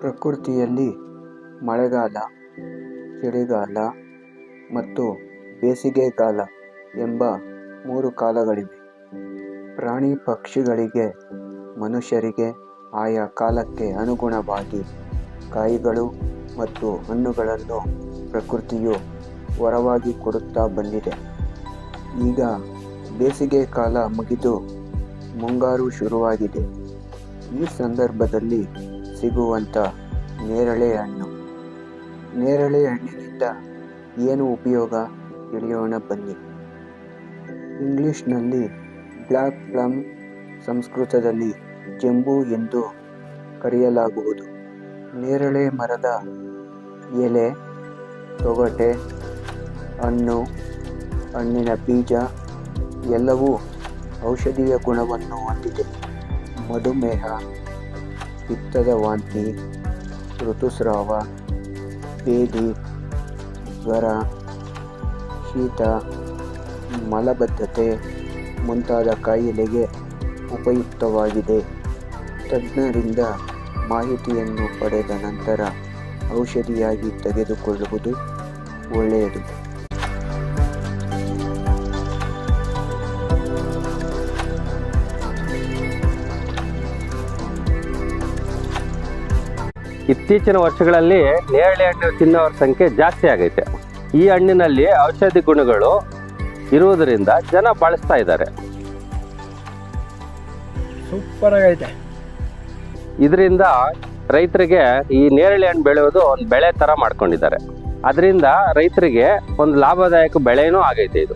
ಪ್ರಕೃತಿಯಲ್ಲಿ ಮಳೆಗಾಲ, ಚಳಿಗಾಲ ಮತ್ತು ಬೇಸಿಗೆಗಾಲ ಎಂಬ 3 ಕಾಲಗಳಿವೆ. ಪ್ರಾಣಿ ಪಕ್ಷಿಗಳಿಗೆ, ಮನುಷ್ಯರಿಗೆ ಆಯಾ ಕಾಲಕ್ಕೆ ಅನುಗುಣವಾಗಿ ಕಾಯಿಗಳು ಮತ್ತು ಹಣ್ಣುಗಳನ್ನು ಪ್ರಕೃತಿಯು ವರವಾಗಿ ಕೊಡುತ್ತಾ ಬಂದಿದೆ. ಈಗ ಬೇಸಿಗೆ ಕಾಲ ಮುಗಿದು ಮುಂಗಾರು ಶುರುವಾಗಿದೆ. ಈ ಸಂದರ್ಭದಲ್ಲಿ ಸಿಗುವಂಥ ನೇರಳೆ ಹಣ್ಣು. ನೇರಳೆ ಹಣ್ಣಿನಿಂದ ಏನು ಉಪಯೋಗ ತಿಳಿಯೋಣ ಬನ್ನಿ. ಇಂಗ್ಲಿಷ್ನಲ್ಲಿ ಬ್ಲ್ಯಾಕ್ ಪ್ಲಮ್, ಸಂಸ್ಕೃತದಲ್ಲಿ ಜಂಬೂ ಎಂದು ಕರೆಯಲಾಗುವುದು. ನೇರಳೆ ಮರದ ಎಲೆ, ತೊಗಟೆ, ಹಣ್ಣು, ಹಣ್ಣಿನ ಬೀಜ ಎಲ್ಲವೂ ಔಷಧೀಯ ಗುಣವನ್ನು ಹೊಂದಿದೆ. ಮಧುಮೇಹ, ಪಿತ್ತದ ವಾಂತಿ, ಋತುಸ್ರಾವ, ಭೇದಿ, ಜ್ವರ, ಶೀತ, ಮಲಬದ್ಧತೆ ಮುಂತಾದ ಕಾಯಿಲೆಗೆ ಉಪಯುಕ್ತವಾಗಿದೆ. ತಜ್ಞರಿಂದ ಮಾಹಿತಿಯನ್ನು ಪಡೆದ ನಂತರ ಔಷಧಿಯಾಗಿ ತೆಗೆದುಕೊಳ್ಳುವುದು ಒಳ್ಳೆಯದು. ಇತ್ತೀಚಿನ ವರ್ಷಗಳಲ್ಲಿ ನೇರಳೆ ಹಣ್ಣು ತಿನ್ನೋರ ಸಂಖ್ಯೆ ಜಾಸ್ತಿ ಆಗೈತೆ. ಈ ಹಣ್ಣಿನಲ್ಲಿ ಔಷಧಿ ಗುಣಗಳು ಇರುವುದರಿಂದ ಜನ ಬಳಸ್ತಾ ಇದ್ದಾರೆ. ಸೂಪರ್ ಆಗೈತೆ. ಇದರಿಂದ ರೈತರಿಗೆ ಈ ನೇರಳೆ ಹಣ್ಣು ಬೆಳೆಯೋದು ಒಂದು ಬೆಳೆ ತರ ಮಾಡ್ಕೊಂಡಿದ್ದಾರೆ. ಅದರಿಂದ ರೈತರಿಗೆ ಒಂದು ಲಾಭದಾಯಕ ಬೆಳೆನೂ ಆಗೈತೆ ಇದು.